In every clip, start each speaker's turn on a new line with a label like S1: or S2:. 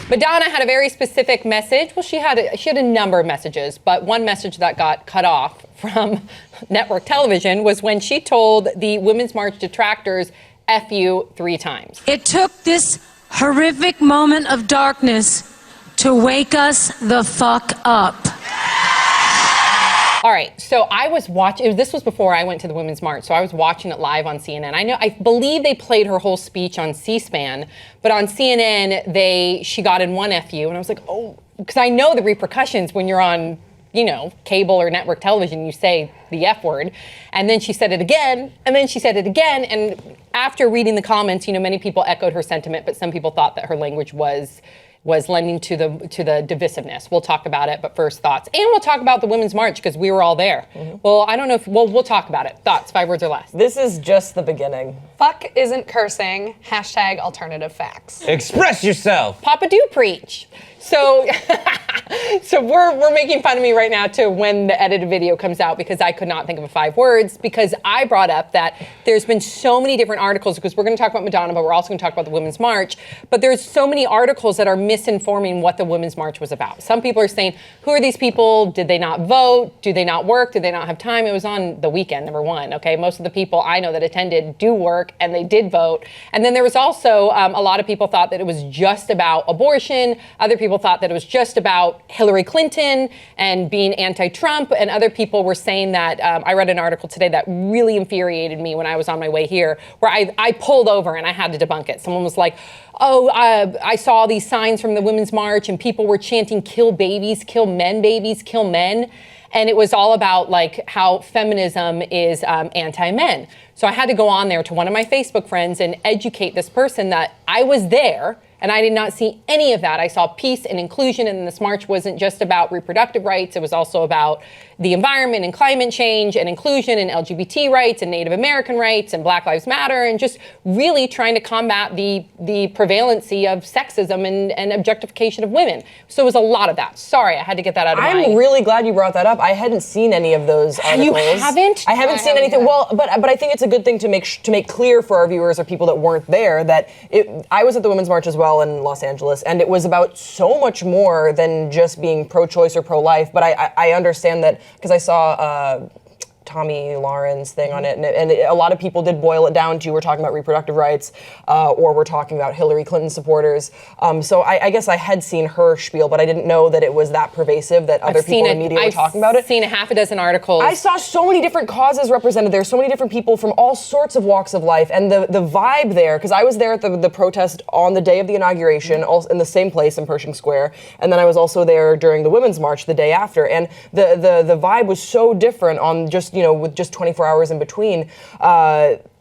S1: Madonna had a very specific message. Well, she had a number of messages, but one message that got cut off from network television was when she told the Women's March detractors, F you 3 times.
S2: It took this horrific moment of darkness to wake us the fuck up.
S1: All right, so I was watching, this was before I went to the Women's March, so I was watching it live on CNN. I believe they played her whole speech on C-SPAN, but on CNN, she got in one FU, and I was like, oh, because I know the repercussions when you're on, cable or network television, you say the F word. And then she said it again, and then she said it again, and after reading the comments, many people echoed her sentiment, but some people thought that her language was lending to the divisiveness. We'll talk about it, but first thoughts. And we'll talk about the Women's March because we were all there. Mm-hmm. Well, I don't know if, we'll talk about it. Thoughts, 5 words or less.
S3: This is just the beginning.
S4: Fuck isn't cursing. # alternative facts.
S5: Express yourself.
S1: Papa do preach. So, so we're making fun of me right now to when the edited video comes out because I could not think of 5 words because I brought up that there's been so many different articles because we're going to talk about Madonna, but we're also going to talk about the Women's March. But there's so many articles that are misinforming what the Women's March was about. Some people are saying, who are these people? Did they not vote? Do they not work? Did they not have time? It was on the weekend, number one. Okay, most of the people I know that attended do work and they did vote. And then there was also a lot of people thought that it was just about abortion. Other people thought that it was just about Hillary Clinton and being anti-Trump, and other people were saying that, I read an article today that really infuriated me when I was on my way here, where I pulled over and I had to debunk it. Someone was like, I saw these signs from the Women's March and people were chanting, kill babies, kill men, babies, kill men. And it was all about like how feminism is anti-men. So I had to go on there to one of my Facebook friends and educate this person that I was there and I did not see any of that. I saw peace and inclusion, and this march wasn't just about reproductive rights. It was also about the environment and climate change and inclusion and LGBT rights and Native American rights and Black Lives Matter, and just really trying to combat the prevalency of sexism and objectification of women. So it was a lot of that. Sorry, I had to get that out of my...
S3: I'm really glad you brought that up. I hadn't seen any of those articles.
S1: You haven't?
S3: I haven't seen anything. Well, but I think it's a good thing to make clear for our viewers or people that weren't there that I was at the Women's March as well in Los Angeles, and it was about so much more than just being pro-choice or pro-life. But I understand that because I saw Tommy Lauren's thing on it, and a lot of people did boil it down to we're talking about reproductive rights, or we're talking about Hillary Clinton supporters. So I guess I had seen her spiel, but I didn't know that it was that pervasive that other people in the media were talking about it.
S1: I've seen a half a dozen articles.
S3: I saw so many different causes represented there, so many different people from all sorts of walks of life, and the vibe there, because I was there at the protest on the day of the inauguration, also in the same place in Pershing Square, and then I was also there during the Women's March the day after, and the vibe was so different on just, with just 24 hours in between.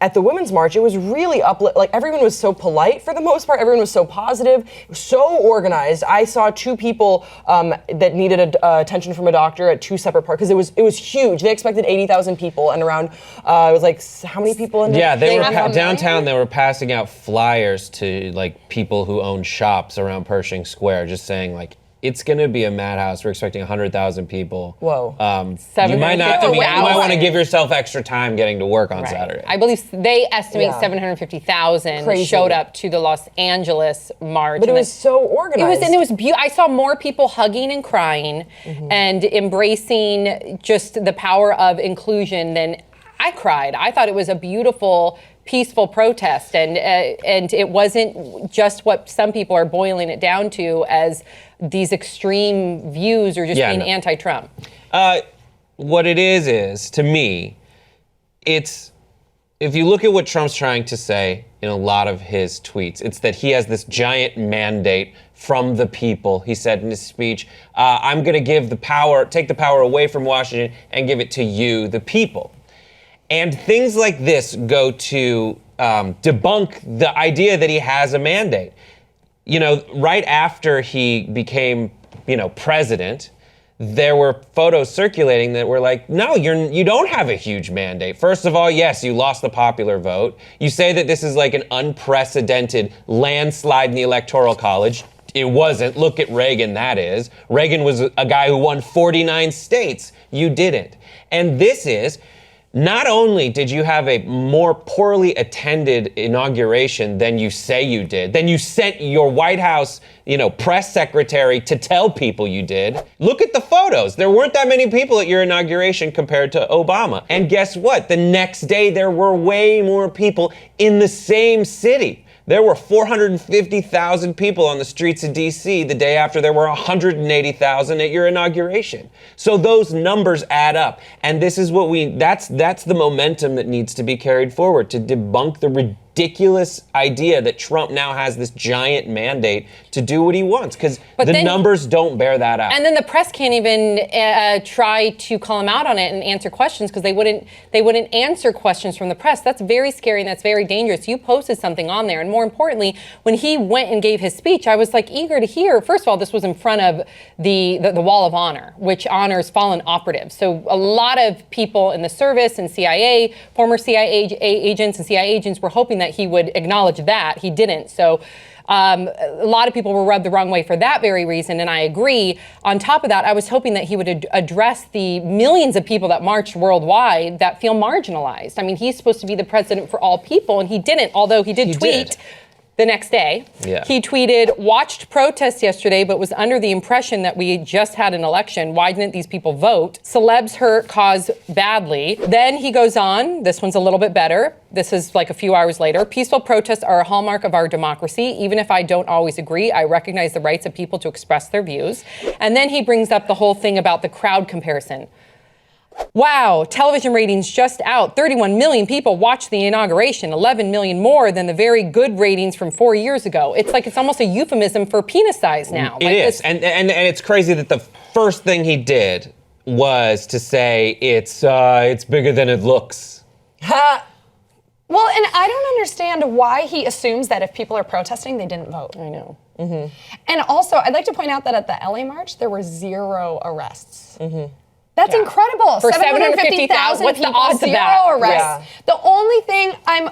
S3: At the Women's March, it was really like everyone was so polite for the most part. Everyone was so positive, so organized. I saw 2 people that needed attention from a doctor at 2 separate parts because it was huge. They expected 80,000 people, and around it was like how many people in there?
S5: Yeah, they were downtown. They were passing out flyers to like people who own shops around Pershing Square, just saying like, it's going to be a madhouse. We're expecting 100,000 people.
S3: Whoa.
S5: You might want to give yourself extra time getting to work on Saturday.
S1: I believe they estimate 750,000 showed up to the Los Angeles March.
S3: But it was so organized.
S1: It was beautiful. I saw more people hugging and crying and embracing just the power of inclusion than I cried. I thought it was a beautiful, peaceful protest, and it wasn't just what some people are boiling it down to as these extreme views or just being anti-Trump.
S5: What it is to me, it's, if you look at what Trump's trying to say in a lot of his tweets, it's that he has this giant mandate from the people. He said in his speech, I'm going to take the power away from Washington and give it to you, the people. And things like this go to debunk the idea that he has a mandate. Right after he became, president, there were photos circulating that were like, no, you don't have a huge mandate. First of all, yes, you lost the popular vote. You say that this is like an unprecedented landslide in the Electoral College. It wasn't. Look at Reagan, that is. Reagan was a guy who won 49 states. You didn't. And this is not only did you have a more poorly attended inauguration than you say you did, than you sent your White House, press secretary to tell people you did. Look at the photos. There weren't that many people at your inauguration compared to Obama. And guess what? The next day, there were way more people in the same city. There were 450,000 people on the streets of DC the day after there were 180,000 at your inauguration. So those numbers add up. And this is what that's the momentum that needs to be carried forward to debunk the ridiculous idea that Trump now has this giant mandate to do what he wants, because the numbers don't bear that out.
S1: And then the press can't even try to call him out on it and answer questions, because they wouldn't answer questions from the press. That's very scary and that's very dangerous. You posted something on there, and more importantly, when he went and gave his speech, I was like eager to hear. First of all, this was in front of the Wall of Honor, which honors fallen operatives. So a lot of people in the service and CIA, former CIA agents and CIA agents, were hoping that he would acknowledge that. He didn't. So a lot of people were rubbed the wrong way for that very reason, and I agree. On top of that, I was hoping that he would address the millions of people that marched worldwide that feel marginalized. I mean, he's supposed to be the president for all people, and he didn't, although he did tweet the next day.
S5: Yeah.
S1: He tweeted, watched protests yesterday, but was under the impression that we just had an election. Why didn't these people vote? Celebs hurt cause badly. Then he goes on, this one's a little bit better. This is like a few hours later. Peaceful protests are a hallmark of our democracy. Even if I don't always agree, I recognize the rights of people to express their views. And then he brings up the whole thing about the crowd comparison. Wow, television ratings just out. 31 million people watched the inauguration, 11 million more than the very good ratings from 4 years ago. It's like it's almost a euphemism for penis size now.
S5: It is, and it's crazy that the first thing he did was to say it's bigger than it looks.
S4: Well, and I don't understand why he assumes that if people are protesting, they didn't vote.
S1: I know.
S4: Mm-hmm. And also, I'd like to point out that at the LA March, there were 0 arrests. Mm-hmm. That's incredible.
S1: For 750,000
S4: what's
S1: people,
S4: the odds of that? 0 arrests. Yeah. The only thing I'm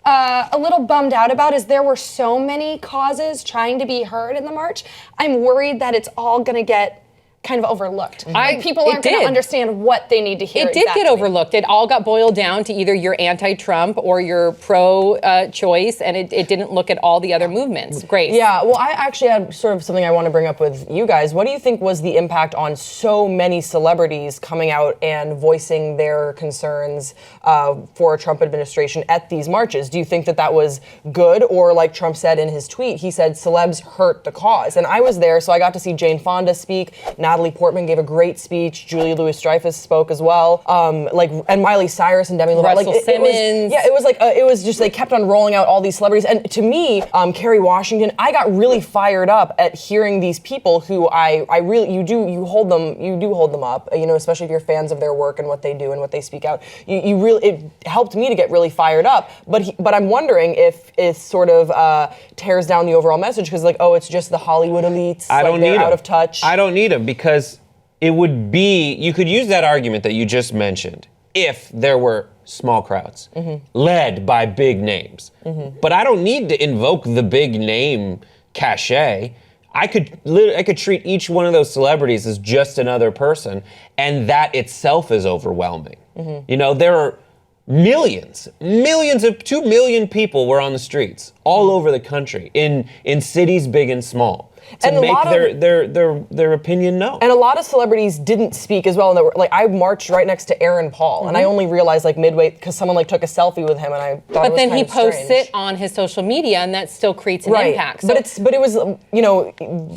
S4: a little bummed out about is there were so many causes trying to be heard in the march. I'm worried that it's all going to get kind of overlooked. Like people aren't going to understand what they need to hear.
S1: It did get overlooked. It all got boiled down to either you're anti-Trump or you're pro-choice, and it didn't look at all the other movements. Grace.
S3: Yeah, well, I actually had sort of something I want to bring up with you guys. What do you think was the impact on so many celebrities coming out and voicing their concerns for a Trump administration at these marches? Do you think that was good, or like Trump said in his tweet, he said celebs hurt the cause? And I was there, so I got to see Jane Fonda speak. Natalie Portman gave a great speech. Julia Louis-Dreyfus spoke as well. And Miley Cyrus and Demi Lovato.
S1: Russell Simmons.
S3: It was just they kept on rolling out all these celebrities. And to me, Kerry Washington, I got really fired up at hearing these people who you do hold them up. Especially if you're fans of their work and what they do and what they speak out. It helped me to get really fired up. But I'm wondering if it sort of tears down the overall message, because it's just the Hollywood elites. They're out of touch.
S5: I don't need them, because it would be, you could use that argument that you just mentioned if there were small crowds led by big names. But I don't need to invoke the big name cachet. I could treat each one of those celebrities as just another person, and that itself is overwhelming. There are millions of 2 million people were on the streets all over the country in cities big and small to
S3: and
S5: make their opinion known.
S3: And a lot of celebrities didn't speak as well. And I marched right next to Aaron Paul, and I only realized midway because someone took a selfie with him, and I thought.
S1: But then he posts it on his social media, and that still creates an impact. So
S3: but it was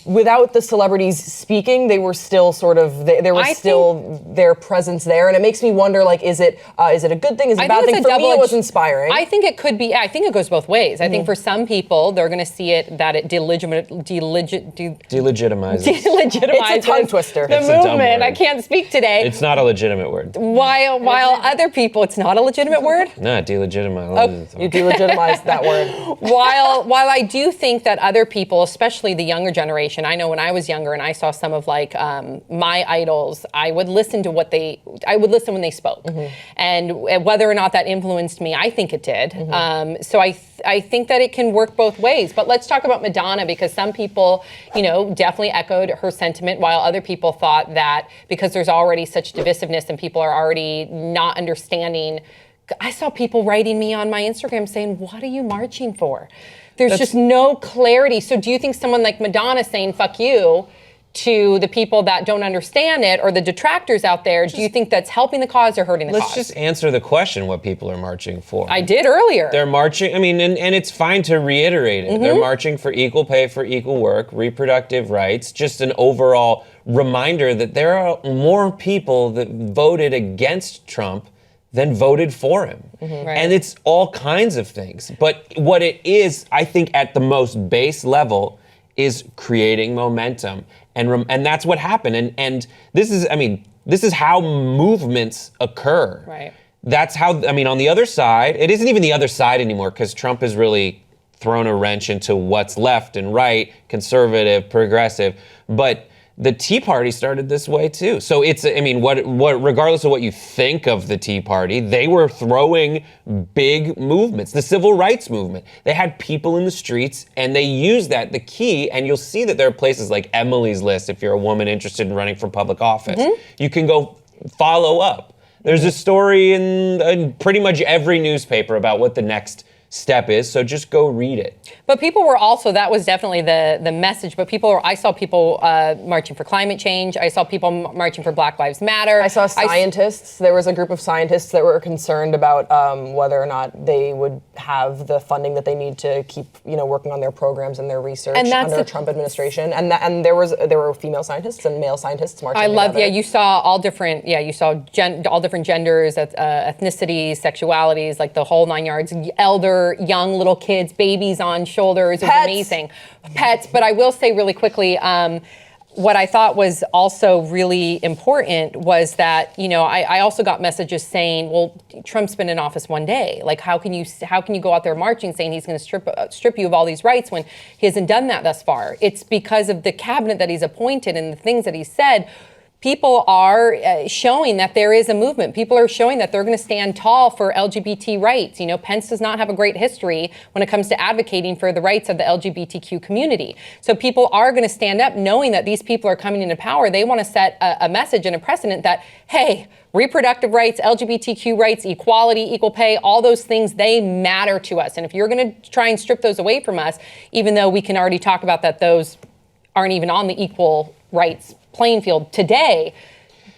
S3: without the celebrities speaking, they were still sort of there was still their presence there, and it makes me wonder is it a good thing? Is it a bad thing? For me, it was inspiring.
S1: I think it could be. I think it goes both ways. I think for some people, they're going to see it that it delegitimizes.
S3: It's a tongue twister.
S1: The movement. I can't speak today.
S5: It's not a legitimate word.
S1: While other people, it's not a legitimate word?
S5: No, delegitimize.
S3: You delegitimized that word.
S1: While I do think that other people, especially the younger generation, I know when I was younger and I saw some of my idols, I would listen to when they spoke. And whether or not that influenced me, I think it did. So I think that it can work both ways. But let's talk about Madonna, because some people, definitely echoed her sentiment, while other people thought that because there's already such divisiveness and people are already not understanding. I saw people writing me on my Instagram saying, "What are you marching for?" There's just no clarity. So do you think someone like Madonna saying "fuck you" to the people that don't understand it, or the detractors out there, do you think that's helping the cause or hurting the cause?
S5: Let's just answer the question, what people are marching for.
S1: I did earlier.
S5: They're marching, and it's fine to reiterate it. They're marching for equal pay for equal work, reproductive rights, just an overall reminder that there are more people that voted against Trump than voted for him.
S1: Right.
S5: And it's all kinds of things. But what it is, I think at the most base level, is creating momentum. And that's what happened. And this is how movements occur.
S1: Right.
S5: That's how, on the other side, it isn't even the other side anymore, because Trump has really thrown a wrench into what's left and right, conservative, progressive. But the Tea Party started this way too. So it's, regardless of what you think of the Tea Party, they were throwing big movements. The civil rights movement, they had people in the streets, and they used that, the key, and you'll see that there are places like Emily's List, if you're a woman interested in running for public office. You can go follow up. There's a story in pretty much every newspaper about what the next step is, so just go read it.
S1: But people were also, that was definitely the message, but I saw people marching for climate change. I saw people marching for Black Lives Matter.
S3: I saw scientists. There was a group of scientists that were concerned about whether or not they would have the funding that they need to keep, working on their programs and their research under a Trump administration. And there were female scientists and male scientists marching together.
S1: You saw all different genders, ethnicities, sexualities, like the whole 9 yards, elder, young little kids, babies on shoulders. It was amazing. Pets. But I will say really quickly, what I thought was also really important was that, I also got messages saying, well, Trump's been in office one day. Like, how can you go out there marching saying he's going to strip you of all these rights when he hasn't done that thus far? It's because of the cabinet that he's appointed and the things that he said. People are showing that there is a movement. People are showing that they're going to stand tall for LGBT rights. Pence does not have a great history when it comes to advocating for the rights of the LGBTQ community. So people are going to stand up knowing that these people are coming into power. They want to set a message and a precedent that, hey, reproductive rights, LGBTQ rights, equality, equal pay, all those things, they matter to us. And if you're going to try and strip those away from us, even though we can already talk about that those aren't even on the equal rights playing field today,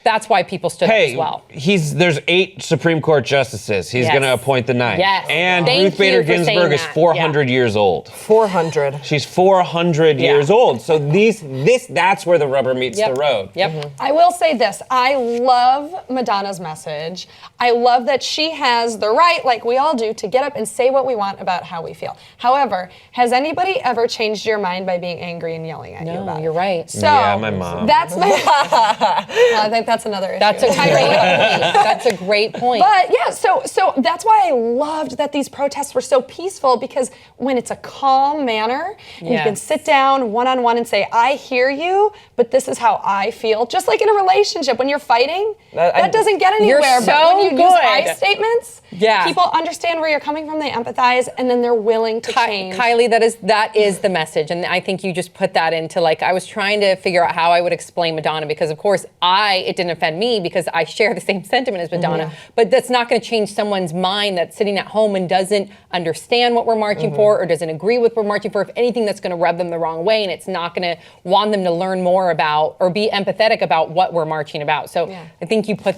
S1: that's why people stood up as well.
S5: There's 8 Supreme Court justices. He's going to appoint the 9th.
S1: Yes.
S5: And
S1: Thank
S5: Ruth Bader
S1: you for
S5: Ginsburg is
S1: saying that.
S5: 400 years old.
S3: 400.
S5: She's 400 years old. So that's where the rubber meets the road.
S1: Yep.
S4: I will say this. I love Madonna's message. I love that she has the right, like we all do, to get up and say what we want about how we feel. However, has anybody ever changed your mind by being angry and yelling at you about it?
S1: No, you're right.
S4: So,
S5: Yeah, my mom.
S4: That's I think that's another issue.
S1: That's a great point. That's a great point.
S4: But yeah, so that's why I loved that these protests were so peaceful, because when it's a calm manner and you can sit down one-on-one and say, I hear you, but this is how I feel. Just like in a relationship, when you're fighting, that doesn't get anywhere.
S1: You're
S4: but when you
S1: so
S4: use
S1: good.
S4: I statements,
S1: Yeah.
S4: people understand where you're coming from, they empathize, and then they're willing to change.
S1: Kylie, that is the message. And I think you just put that into, like, I was trying to figure out how I would explain Madonna, because of course it didn't offend me because I share the same sentiment as Madonna, but that's not going to change someone's mind that's sitting at home and doesn't understand what we're marching for or doesn't agree with what we're marching for. If anything, that's going to rub them the wrong way, and it's not going to want them to learn more about or be empathetic about what we're marching about. So I think you put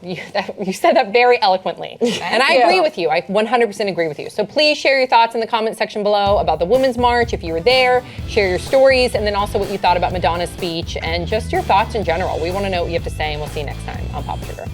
S1: you said that very eloquently. And I agree with you. I 100% agree with you. So please share your thoughts in the comment section below about the Women's March. If you were there, share your stories, and then also what you thought about Madonna's speech and just your thoughts in general. We want to know what you have to say, and we'll see you next time on Pop Sugar.